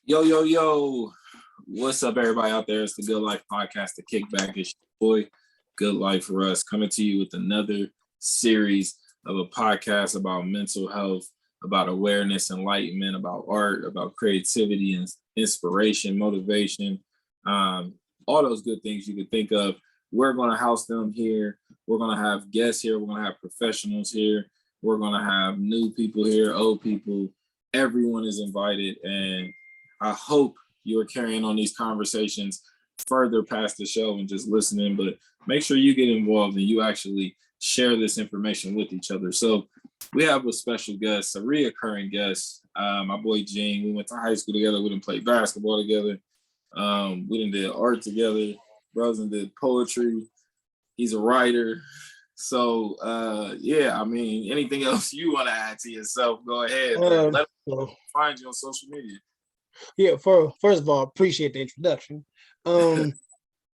Yo, yo, yo. What's up, everybody out there? It's the Good Life Podcast, the Kickback. It's your boy, Good Life for Us, coming to you with another series of a podcast about mental health, about awareness, enlightenment, about art, about creativity and inspiration, motivation, all those good things you could think of. We're going to house them here. We're going to have guests here. We're going to have professionals here. We're going to have new people here, old people. Everyone is invited, and I hope you're carrying on these conversations further past the show and just listening, but make sure you get involved and you actually share this information with each other. So we have a special guest, a reoccurring guest, my boy Gene. We went to high school together. We didn't play basketball together. We didn't did art together. Brothers and did poetry. He's a writer. So yeah, I mean, anything else you want to add to yourself, go ahead. Let us find you on social media. Yeah, first of all, appreciate the introduction. I'm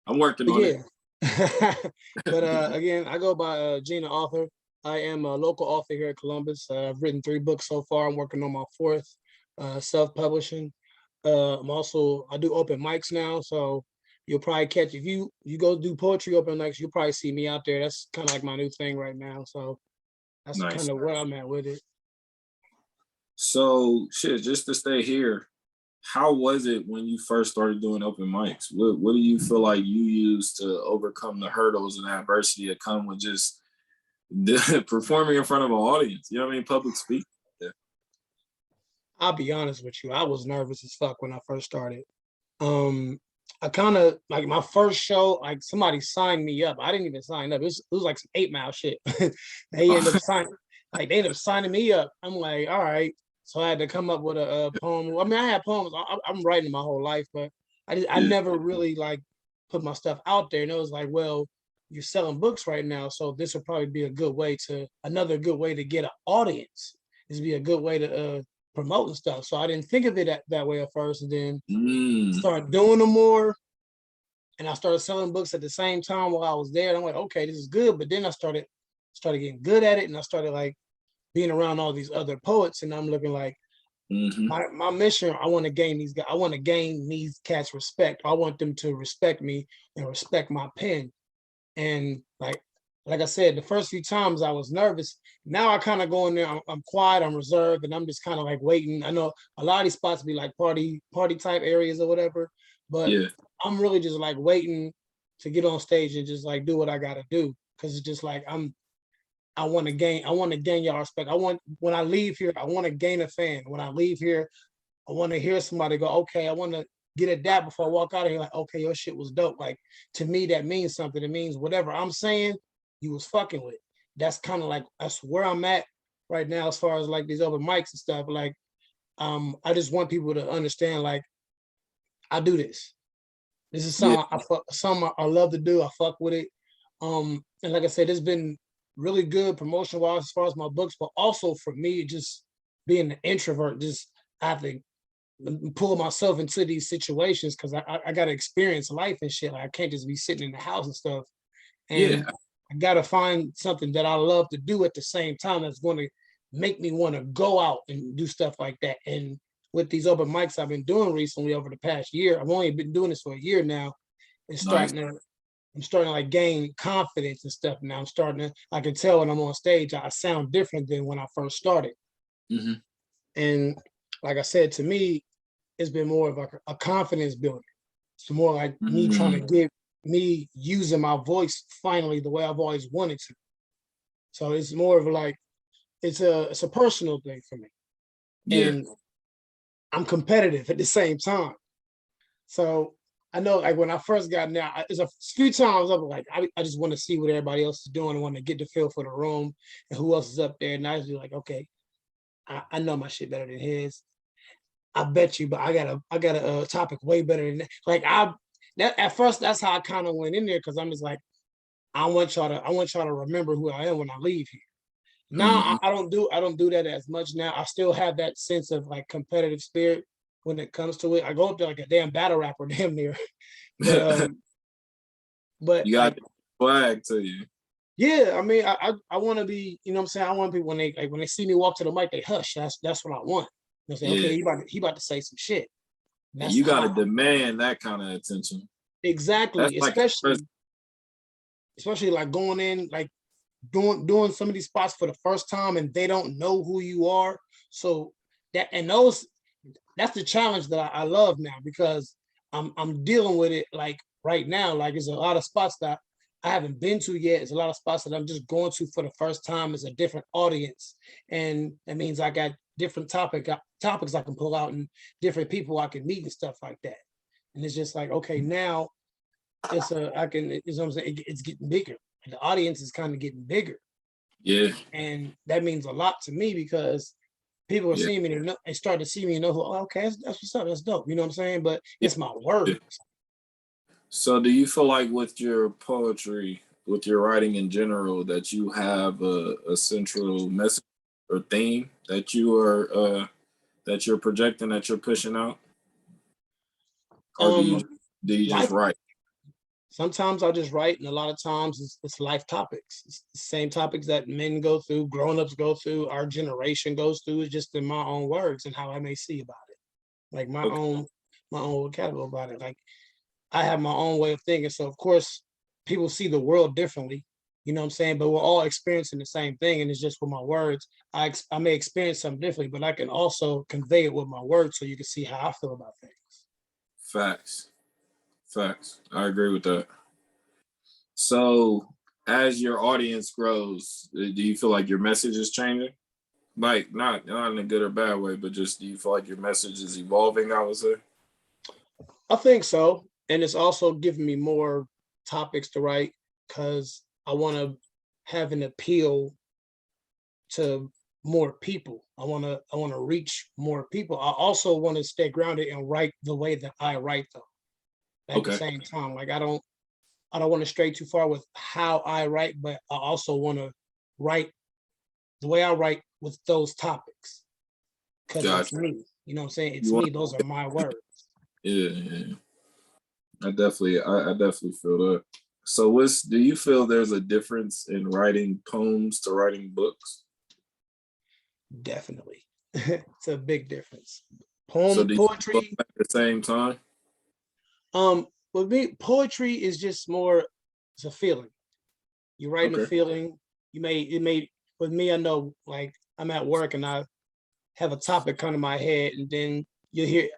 working on it. But again, I go by Gina Author. I am a local author here at Columbus. I've written 3 books so far. I'm working on my 4th, self-publishing. I do open mics now, so you'll probably catch, if you go do poetry open mics, you'll probably see me out there. That's kind of like my new thing right now. So that's nice. Kind of where I'm at with it. So shit, just to stay here, how was it when you first started doing open mics? What do you feel like you used to overcome the hurdles and adversity that come with just performing in front of an audience? You know what I mean? Public speaking. Yeah. I'll be honest with you. I was nervous as fuck when I first started. I kind of, like, my first show, like, somebody signed me up. I didn't even sign up. It was like some 8 Mile shit. They ended up signing me up. I'm like, all right. So I had to come up with a poem. I mean, I had poems. I'm writing my whole life, but I never really like put my stuff out there. And it was like, well, you're selling books right now, so this would probably be another good way to get an audience. This would be a good way to promote and stuff. So I didn't think of it that way at first, and then started doing them more. And I started selling books at the same time while I was there. And I'm like, okay, this is good. But then I started getting good at it, and I started like being around all these other poets, and I'm looking like my mission. I want to gain these guys. I want to gain these cats respect. I want them to respect me and respect my pen. And like I said, the first few times I was nervous. Now I kind of go in there. I'm quiet. I'm reserved, and I'm just kind of like waiting. I know a lot of these spots be like party type areas or whatever, but I'm really just like waiting to get on stage and just like do what I gotta do, because it's just like I want to gain y'all respect. When I leave here, I want to gain a fan. When I leave here, I want to hear somebody go, okay, I want to get a dap before I walk out of here. Like, okay, your shit was dope. Like, to me, that means something. It means whatever I'm saying, you was fucking with. That's kind of like, that's where I'm at right now as far as like these open mics and stuff. Like, I just want people to understand, like, I do this. This is something I love to do. I fuck with it. And like I said, it's been really good promotion wise as far as my books, but also for me, just being an introvert, just I have to pull myself into these situations because I got to experience life and shit. Like, I can't just be sitting in the house and stuff. And I got to find something that I love to do at the same time that's going to make me want to go out and do stuff like that. And with these open mics I've been doing recently over the past year, I've only been doing this for a year now. I'm starting to like gain confidence and stuff now. I can tell when I'm on stage, I sound different than when I first started. And like I said, to me, it's been more of a confidence builder. It's more like me trying to get me using my voice finally the way I've always wanted to. So it's more of like, it's a personal thing for me. And I'm competitive at the same time. So I know, like, when I first got in there, there's a few times I'm like, I just want to see what everybody else is doing. I want to get the feel for the room and who else is up there. And I just be like, okay, I know my shit better than his. I bet you, but I got a topic way better than that. Like, at first, that's how I kind of went in there, because I'm just like, I want y'all to remember who I am when I leave here. Now I don't do that as much now. I still have that sense of like competitive spirit when it comes to it. I go up there like a damn battle rapper, damn near. But you got the flag to you. Yeah, I mean, I want to be, you know what I'm saying? I want people when they see me walk to the mic, they hush. That's what I want. They say, okay, he about to say some shit. And That's you got how to demand that kind of attention. That's exactly, like, especially like going in like doing some of these spots for the first time and they don't know who you are. So that's the challenge that I love now because I'm dealing with it like right now. Like there's a lot of spots that I haven't been to yet. There's a lot of spots that I'm just going to for the first time. It's a different audience, and that means I got different topics I can pull out and different people I can meet and stuff like that. And it's just like okay, now it's what I'm saying. It's getting bigger. The audience is kind of getting bigger, yeah, and that means a lot to me because people are yeah, seeing me and start to see me and know, oh, okay, that's what's up. That's dope. You know what I'm saying? But yeah, it's my yeah. words. So do you feel like with your poetry, with your writing in general, that you have a central message or theme that you're projecting, that you're pushing out? Or Um, do you just life. write? Sometimes I just write, and a lot of times it's life topics. It's the same topics that men go through, grown-ups go through, our generation goes through. It's just in my own words and how I may see about it, like Okay. my own vocabulary about it. Like I have my own way of thinking. So of course, people see the world differently. You know what I'm saying? But we're all experiencing the same thing, and it's just with my words. I may experience something differently, but I can also convey it with my words, so you can see how I feel about things. Facts. Facts. I agree with that. So as your audience grows, do you feel like your message is changing? Like not in a good or bad way, but just do you feel like your message is evolving, I would say? I think so, and it's also giving me more topics to write because I want to have an appeal to more people. I want to reach more people. I also want to stay grounded and write the way that I write though. At the Okay. same time, like I don't want to stray too far with how I write, but I also want to write the way I write with those topics because that's Gotcha. me. You know what I'm saying? It's You want me. Those are my words. yeah, yeah. I definitely feel that. So do you feel there's a difference in writing poems to writing books? Definitely. It's a big difference. So do you both Poetry, at the same time? with me, poetry is just more, it's a feeling. You're writing a Okay. feeling. It may with me, I know like I'm at work and I have a topic come to my head, and then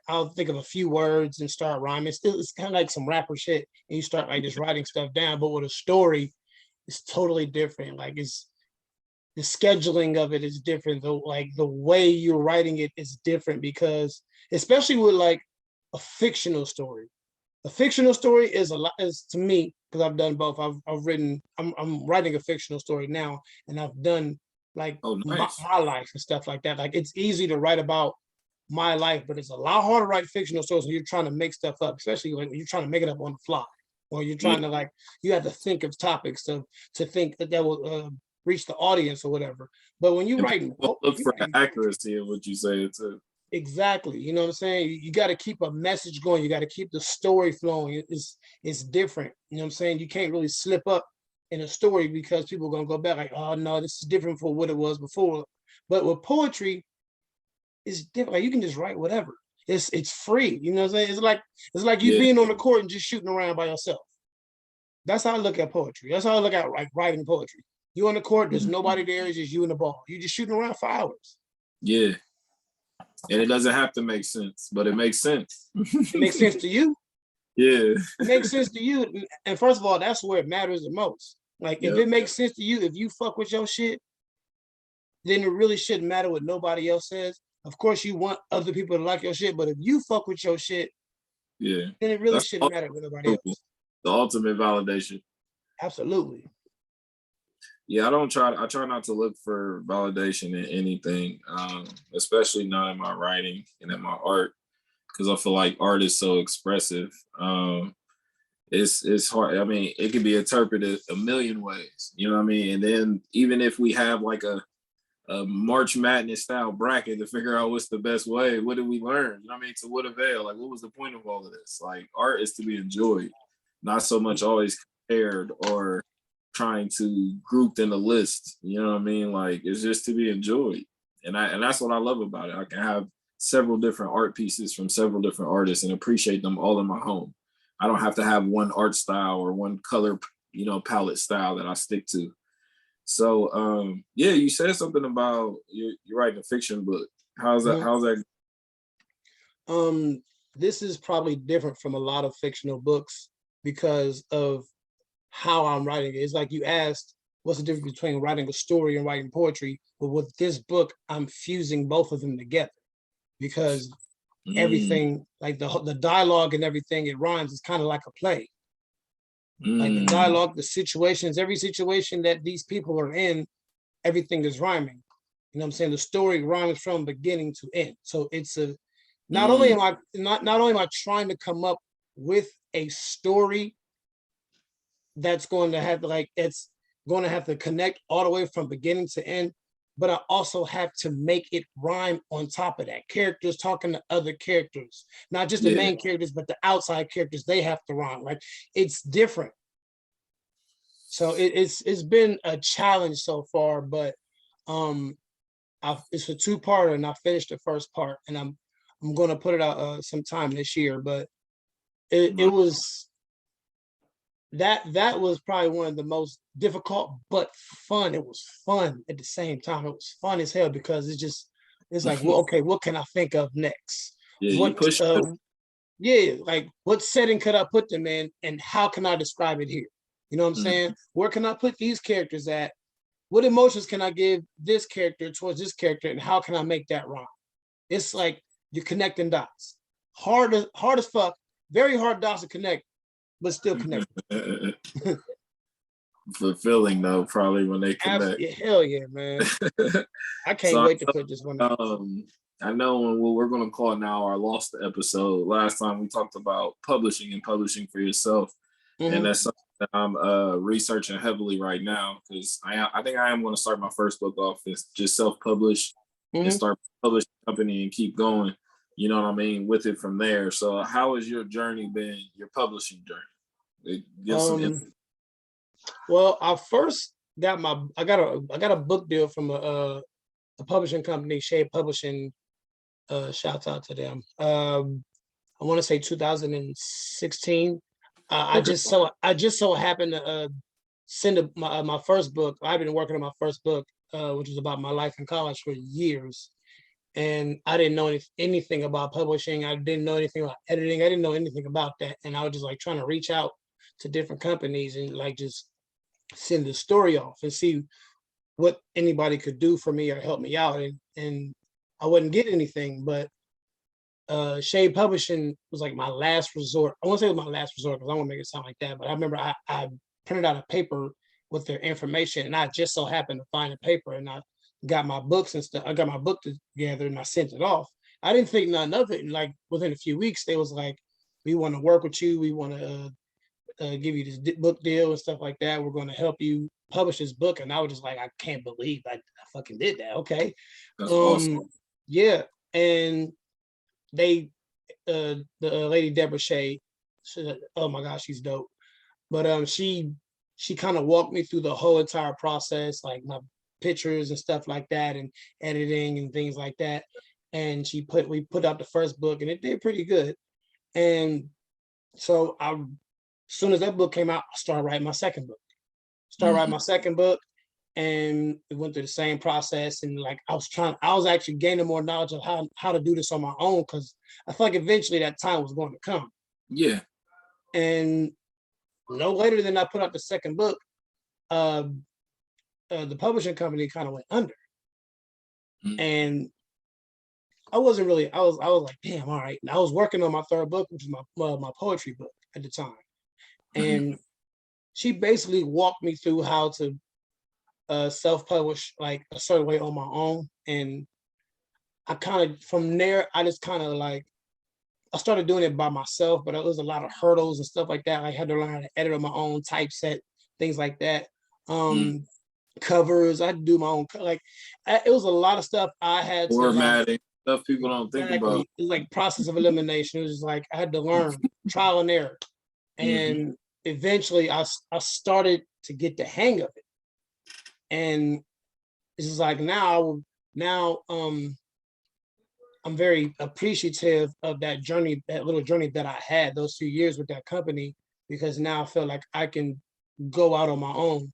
I'll think of a few words and start rhyming. It's kind of like some rapper shit, and you start like just writing stuff down. But with a story, it's totally different. Like it's the scheduling of it is different. The way you're writing it is different because especially with like a fictional story. A fictional story is a lot is to me because I've done both. I've written. I'm writing a fictional story now, and I've done like Oh, nice. my life and stuff like that. Like it's easy to write about my life, but it's a lot harder to write fictional stories when you're trying to make stuff up, especially when you're trying to make it up on the fly, or you're Yeah. trying to like you have to think of topics to think that will reach the audience or whatever. But when you're And writing, people look you're for the writing accuracy of what you say too. exactly, you know what I'm saying. You got to keep a message going. You got to keep the story flowing. It's different. You know what I'm saying. You can't really slip up in a story because people are gonna go back like, oh no, this is different from what it was before. But with poetry, it's different. Like you can just write whatever. It's free. You know what I'm saying? It's like you Yeah. being on the court and just shooting around by yourself. That's how I look at poetry. That's how I look at like writing poetry. You on the court, there's Mhm. nobody there, it's just you and the ball. You just shooting around for hours. Yeah. And it doesn't have to make sense, but it makes sense. It makes sense to you. Yeah. It makes sense to you. And first of all, that's where it matters the most. Like if Yep. it makes sense to you, if you fuck with your shit, then it really shouldn't matter what nobody else says. Of course, you want other people to like your shit, but if you fuck with your shit, Yeah. then it really That's shouldn't matter with nobody the else. ultimate validation. Absolutely. Yeah, I try not to look for validation in anything, especially not in my writing and in my art, because I feel like art is so expressive. It's hard. I mean, it can be interpreted a million ways, you know what I mean? And then even if we have like a March Madness style bracket to figure out what's the best way, what did we learn? You know what I mean? To what avail? Like, what was the point of all of this? Like, art is to be enjoyed, not so much always compared or trying to group in a list. You know what I mean? Like, it's just to be enjoyed, and that's what I love about it. I can have several different art pieces from several different artists and appreciate them all in my home. I don't have to have one art style or one color, palette style that I stick to. So yeah, you said something about you're writing a fiction book. How's that? How's that? This is probably different from a lot of fictional books because of how I'm writing it. It's like you asked, what's the difference between writing a story and writing poetry? But with this book, I'm fusing both of them together because everything, like the dialogue and everything, it rhymes. It's kind of like a play. Like the dialogue, the situations, every situation that these people are in, everything is rhyming. You know what I'm saying? The story rhymes from beginning to end. So it's a not only am I trying to come up with a story that's going to have to connect all the way from beginning to end, but I also have to make it rhyme on top of that. Characters talking to other characters, not just the main characters, but the outside characters, they have to rhyme. Like it's different. So it's been a challenge so far, but it's a two-parter and I finished the first part and I'm going to put it out sometime this year, but it was that was probably one of the most difficult but fun. It was fun at the same time. It was fun as hell because it's like, well, okay, what can I think of next? You push like what setting could I put them in and how can I describe it here? You know what I'm saying? Where can I put these characters at? What emotions can I give this character towards this character and how can I make that rhyme? It's like you're connecting dots. Hard as fuck, very hard dots to connect, but still connected. Fulfilling though, probably when they connect. Hell yeah, man. I can't wait to put this one out. I know when we're going to call now our lost episode. Last time we talked about publishing and publishing for yourself. And that's something that I'm researching heavily right now because I think I am going to start my first book off as just self-publish and start publishing a company and keep going, you know what I mean, with it from there. So how has your journey been, your publishing journey? Well, I first got I got a book deal from a publishing company, Shade Publishing. Shouts out to them. I want to say 2016. I just so happened to send my first book. I've been working on my first book, which was about my life in college for years, and I didn't know anything about publishing. I didn't know anything about editing. I didn't know anything about that, and I was just like trying to reach out to different companies and like just send the story off and see what anybody could do for me or help me out, and I wouldn't get anything, but Shade Publishing was like my last resort. I won't say it was my last resort because I don't want to make it sound like that, but I remember I printed out a paper with their information and I just so happened to find a paper and I got my books and stuff. I got my book together and I sent it off. I didn't think nothing of it. And like within a few weeks, they was like, we want to work with you. We want to give you this book deal and stuff like that. We're going to help you publish this book. And I was just like, I can't believe I fucking did that. Okay. That's awesome. Yeah. And they the lady Deborah Shea, oh my gosh, she's dope. But she kind of walked me through the whole entire process, like my pictures and stuff like that, and editing and things like that. And we put out the first book, and it did pretty good. And so as soon as that book came out, I started writing my second book. And it went through the same process. And like I was actually gaining more knowledge of how to do this on my own because I felt like eventually that time was going to come. Yeah. And no later than I put out the second book, the publishing company kind of went under. And I was like, damn, all right. And I was working on my third book, which is my poetry book at the time. And she basically walked me through how to self-publish like a certain way on my own. And I kind of, from there, I just kind of like, I started doing it by myself, but it was a lot of hurdles and stuff like that. I had to learn how to edit on my own, typeset, things like that. Covers, I had to do my own, like, it was a lot of stuff I had formatting, stuff people don't think about. It was like process of elimination. It was just like, I had to learn trial and error. And eventually I started to get the hang of it. And it's just like now I'm very appreciative of that journey, that little journey that I had those 2 years with that company, because now I feel like I can go out on my own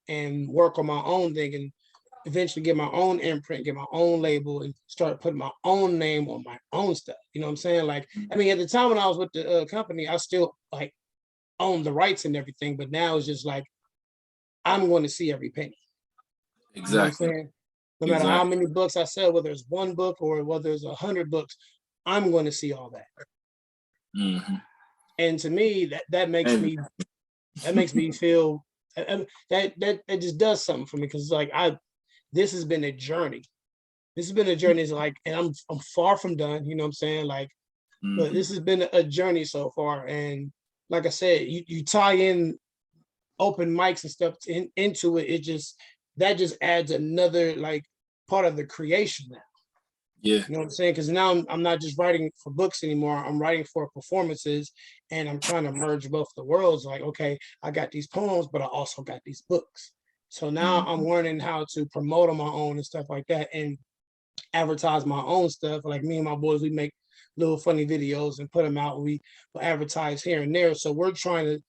and work on my own thing and eventually get my own imprint, get my own label, and start putting my own name on my own stuff. You know what I'm saying? Like, I mean, at the time when I was with the company, I still like owned the rights and everything, but now it's just like I'm going to see every penny. You know what I'm Exactly. saying? No matter how many books I sell, whether it's one book or whether it's 100 books, I'm going to see all that. Mm-hmm. And to me, that makes me feel that just does something for me, because like this has been a journey. This has been a journey. It's like, and I'm far from done. You know what I'm saying? Like, but this has been a journey so far. And like I said, you tie in open mics and stuff into it. That just adds another like part of the creation now. Yeah. You know what I'm saying? Because now I'm not just writing for books anymore. I'm writing for performances, and I'm trying to merge both the worlds. Like, okay, I got these poems, but I also got these books. So now I'm learning how to promote on my own and stuff like that, and advertise my own stuff. Like me and my boys, we make little funny videos and put them out. We will advertise here and there. So we're trying to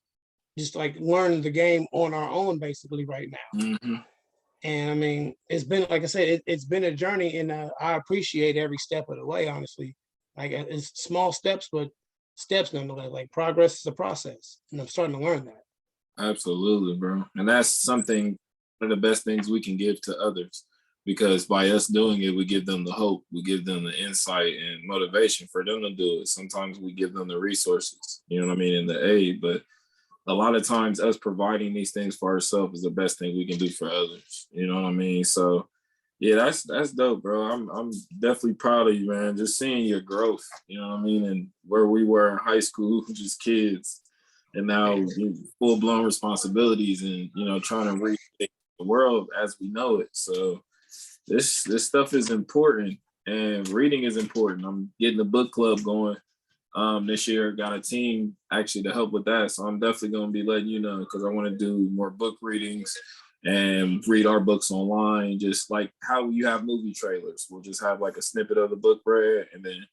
just like learn the game on our own basically right now. Mm-hmm. And I mean, it's been, like I said, it's been a journey, and I appreciate every step of the way, honestly. Like, it's small steps, but steps nonetheless. Like, progress is a process, and I'm starting to learn that. Absolutely, bro. And that's something, one of the best things we can give to others, because by us doing it, we give them the hope, we give them the insight and motivation for them to do it. Sometimes we give them the resources, you know what I mean, and the aid, but a lot of times us providing these things for ourselves is the best thing we can do for others. You know what I mean? So yeah, that's dope, bro. I'm definitely proud of you, man. Just seeing your growth, you know what I mean, and where we were in high school, just kids, and now full blown responsibilities, and trying to reach the world as we know it. So this stuff is important, and reading is important. I'm getting a book club going this year. Got a team actually to help with that, so I'm definitely going to be letting you know, because I want to do more book readings and read our books online, just like how you have movie trailers. We'll just have like a snippet of the book read, and then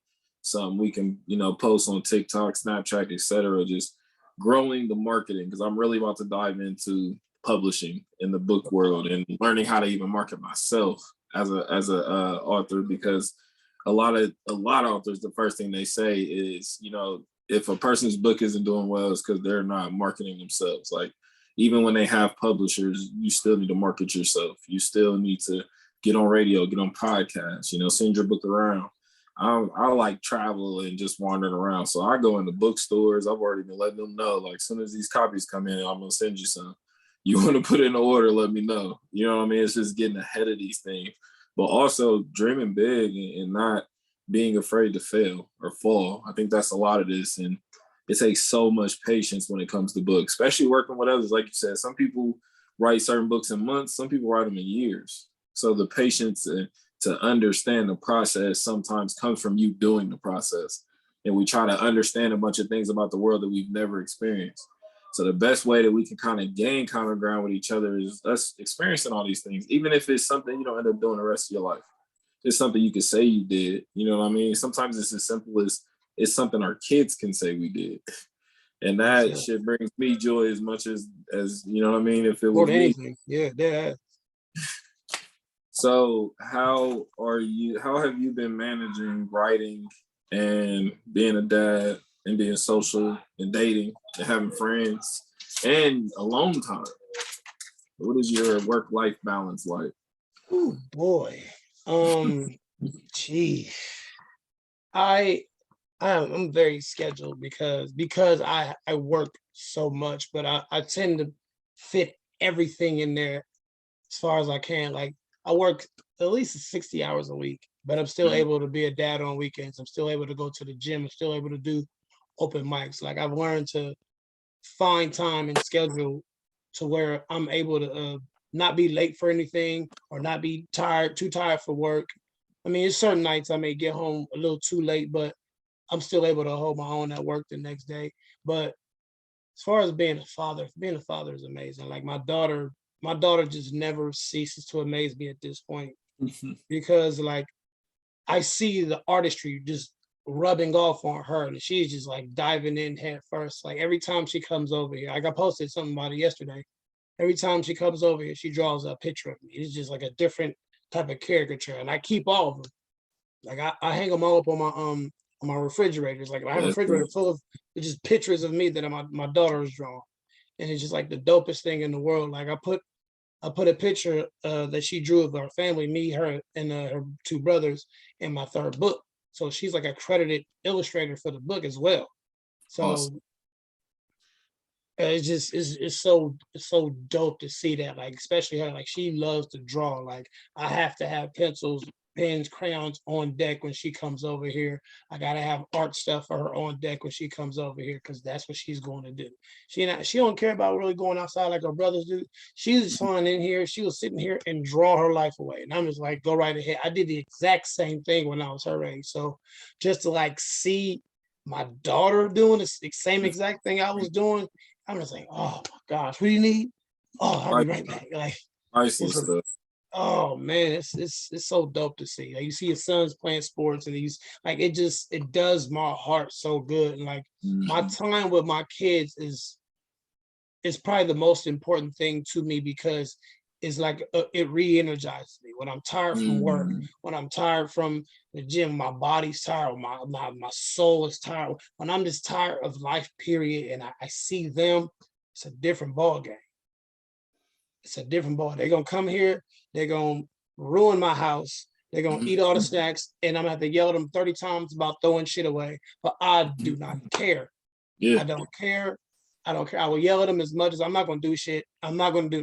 some we can post on TikTok, Snapchat, etc. Just growing the marketing, because I'm really about to dive into publishing in the book world and learning how to even market myself as a author, because a lot of authors, the first thing they say is, if a person's book isn't doing well, it's because they're not marketing themselves. Like, even when they have publishers, you still need to market yourself. You still need to get on radio, get on podcasts, send your book around. I like travel and just wandering around. So I go into bookstores. I've already been letting them know, like, as soon as these copies come in, I'm going to send you some. You want to put in an order, let me know. You know what I mean? It's just getting ahead of these things, but also dreaming big and not being afraid to fail or fall. I think that's a lot of this. And it takes so much patience when it comes to books, especially working with others. Like you said, some people write certain books in months, some people write them in years. So the patience to understand the process sometimes comes from you doing the process. And we try to understand a bunch of things about the world that we've never experienced. So the best way that we can kind of gain common ground with each other is us experiencing all these things, even if it's something you don't end up doing the rest of your life. It's something you can say you did. You know what I mean? Sometimes it's as simple as it's something our kids can say we did. And that shit brings me joy as much as you know what I mean, if it was me. Anything. Yeah. So how have you been managing writing and being a dad and being social and dating and having friends and alone time? What is your work-life balance like? Oh boy. Gee. I'm very scheduled because I work so much, but I tend to fit everything in there as far as I can. Like, I work at least 60 hours a week, but I'm still able to be a dad on weekends. I'm still able to go to the gym. I'm still able to do open mics. Like, I've learned to find time and schedule to where I'm able to not be late for anything or not be too tired for work. I mean, it's certain nights I may get home a little too late, but I'm still able to hold my own at work the next day. But as far as being a father is amazing. Like, my daughter just never ceases to amaze me at this point, because like I see the artistry just rubbing off on her, and she's just like diving in head first. Like every time she comes over here, like I posted something about it yesterday. Every time she comes over here, she draws a picture of me. It's just like a different type of caricature, and I keep all of them. Like I hang them all up on my refrigerators. Like I have a refrigerator full of just pictures of me that my daughter has drawn, and it's just like the dopest thing in the world. Like I put a picture that she drew of our family, me, her, and her two brothers in my third book. So she's like a credited illustrator for the book as well. So awesome. it's so dope to see that, like especially her, like she loves to draw. Like I have to have pencils, pens, crayons on deck when she comes over here. I gotta have art stuff for her on deck when she comes over here, because that's what she's going to do. She don't care about really going outside like her brothers do. She's just flying in here. She was sitting here and draw her life away, and I'm just like, go right ahead. I did the exact same thing when I was her age. So just to like see my daughter doing the same exact thing I was doing, I'm just like, oh my gosh, what do you need? Oh, I'll be right back. Like, Priceless stuff. oh man, it's so dope to see. Like you see your sons playing sports, and he's like, it does my heart so good. And like my time with my kids is probably the most important thing to me, because it's like it re-energizes me when I'm tired from work, when I'm tired from the gym, my body's tired, my soul is tired, when I'm just tired of life, period. And I see them, it's a different ball game. It's a different ball. They're gonna come here, they're gonna ruin my house, they're gonna eat all the snacks, and I'm gonna have to yell at them 30 times about throwing shit away. But I do not care. Yeah. I don't care. I don't care. I will yell at them as much as I'm not gonna do shit. I don't care. I'm not gonna do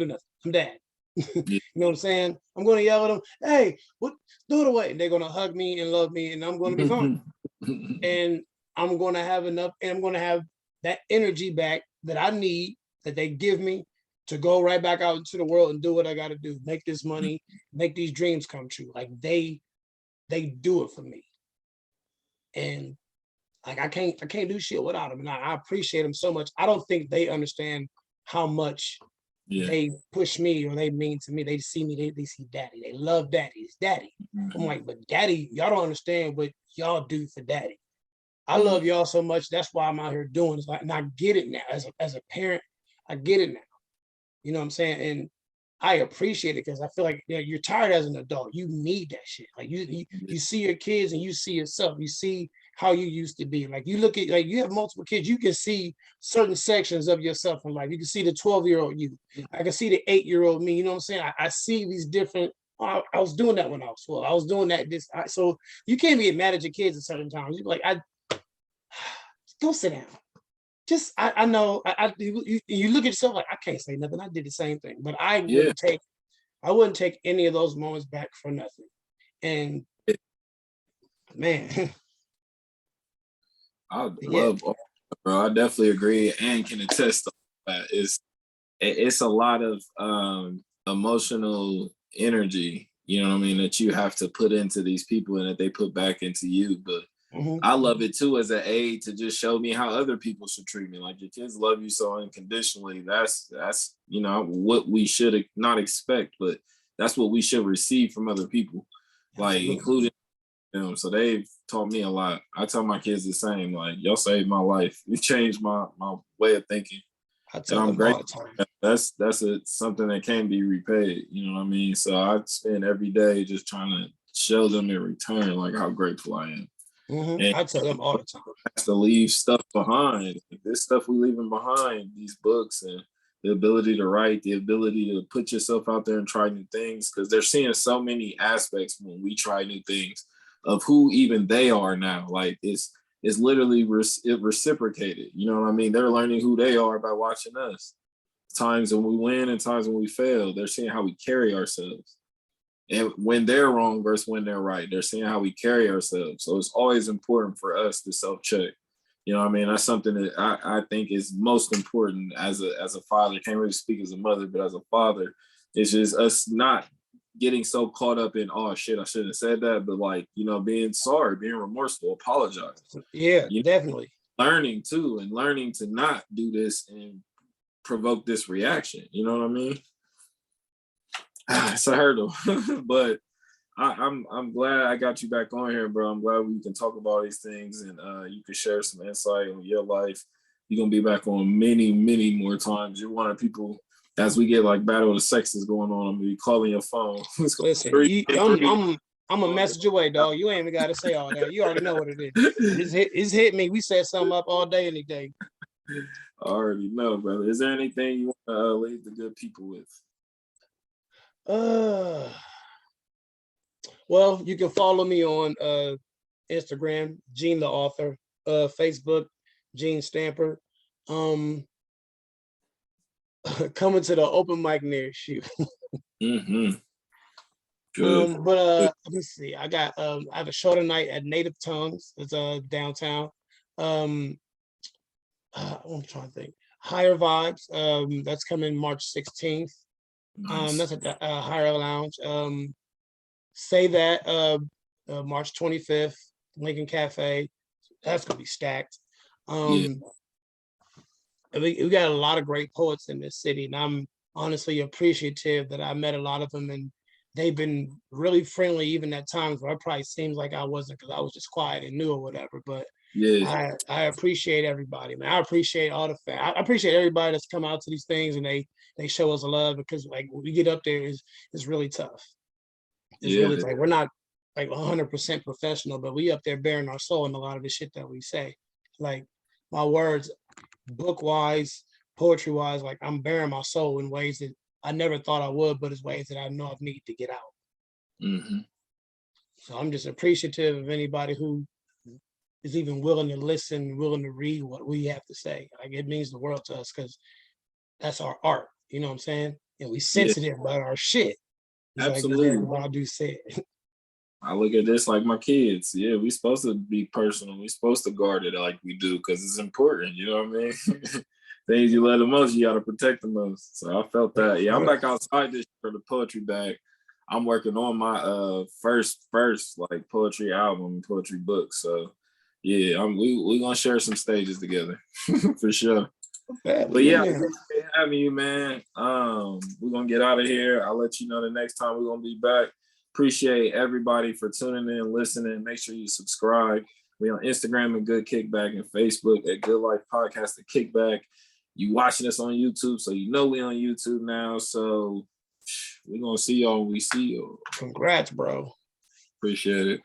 nothing. I'm dad. You know what I'm saying? I'm gonna yell at them, hey, what, throw it away. And they're gonna hug me and love me, and I'm gonna be fine. And I'm gonna have enough, and I'm gonna have that energy back that I need, that they give me, to go right back out into the world and do what I gotta do, make this money, make these dreams come true. Like they do it for me. And like I can't do shit without them. And I appreciate them so much. I don't think they understand how much they push me or they mean to me. They see me, they see daddy. They love daddy. It's daddy. I'm like, but daddy, y'all don't understand what y'all do for daddy. I love y'all so much. That's why I'm out here doing this. Like, and I get it now. As a parent, I get it now. You know what I'm saying? And I appreciate it, because I feel like, you're tired as an adult. You need that shit. Like you see your kids and you see yourself. You see how you used to be. Like you look at, like you have multiple kids, you can see certain sections of yourself in life. You can see the 12-year-old you. I can see the 8-year-old me. You know what I'm saying? I see these different. I was doing that when I was 12. I was doing that. So you can't be mad at your kids at certain times. You're like, go sit down. Just I know you look at yourself like, I can't say nothing. I did the same thing, but I wouldn't take any of those moments back for nothing. And man, I love, bro. I definitely agree and can attest to that. It's a lot of emotional energy, you know what I mean, that you have to put into these people and that they put back into you. But I love it too as an aid to just show me how other people should treat me. Like your kids love you so unconditionally. That's what we should not expect, but that's what we should receive from other people, like including them. So they've taught me a lot. I tell my kids the same. Like, y'all saved my life. You changed my way of thinking. And I'm grateful. That's something that can be repaid. You know what I mean? So I spend every day just trying to show them in return like how grateful I am. And I tell them all the time. Has to leave stuff behind. This stuff we leaving behind, these books and the ability to write, the ability to put yourself out there and try new things, because they're seeing so many aspects when we try new things of who even they are now. Like it's literally reciprocated. You know what I mean? They're learning who they are by watching us. Times when we win and times when we fail, they're seeing how we carry ourselves. And when they're wrong versus when they're right, they're seeing how we carry ourselves. So it's always important for us to self-check. You know what I mean? That's something that I think is most important as a father. Can't really speak as a mother, but as a father, it's just us not getting so caught up in, oh shit, I shouldn't have said that, but like, you know, being sorry, being remorseful, apologizing. Yeah, definitely. Learning to not do this and provoke this reaction. You know what I mean? It's a hurdle, but I'm glad I got you back on here, bro. I'm glad we can talk about these things and you can share some insight on your life. You're gonna be back on many, many more times. You're one of the people as we get like battle of the sexes going on. I'm gonna be calling your phone. Listen, I'm a message away, dog. You ain't even got to say all that. You already know what it is. It's hit me. We set something up all day, any day. I already know, brother. Is there anything you want to leave the good people with? Well, you can follow me on Instagram, Gene the author, Facebook, Gene Stamper. Coming to the open mic near you. Mm-hmm. Good. Let me see. I have a show tonight at Native Tongues. It's downtown. I'm trying to think. Higher Vibes. That's coming March 16th. Nice. That's at the Higher Lounge. Say That March 25th, Lincoln Cafe. That's gonna be stacked. Yeah. We got a lot of great poets in this city, and I'm honestly appreciative that I met a lot of them, and they've been really friendly, even at times where it probably seems like I wasn't because I was just quiet and new or whatever. But Yeah. I appreciate everybody, man. I appreciate all the I appreciate everybody that's come out to these things and they show us love, because like when we get up there is really tough. It's really like we're not like 100% professional, but we up there bearing our soul in a lot of the shit that we say. Like my words, book wise, poetry wise, like I'm bearing my soul in ways that I never thought I would, but it's ways that I know I need to get out. Mm-hmm. So I'm just appreciative of anybody who is even willing to listen, willing to read what we have to say. Like it means the world to us because that's our art. You know what I'm saying? And we sensitive about our shit. It's Absolutely. like what Badu said. I look at this like my kids. Yeah, we supposed to be personal. We supposed to guard it like we do because it's important. You know what I mean? Things you love the most, you got to protect the most. So I felt that. Yeah, I'm back outside this for the poetry bag. I'm working on my first like poetry album, poetry book. So yeah, we gonna share some stages together for sure. But yeah, I appreciate having you, man. We're gonna get out of here. I'll let you know the next time we're gonna be back. Appreciate everybody for tuning in, listening. Make sure you subscribe. We on Instagram at Good Kickback and Facebook at Good Life Podcast at Kickback. You watching us on YouTube, so you know we on YouTube now. So we're gonna see y'all when we see y'all. Congrats, bro. Appreciate it.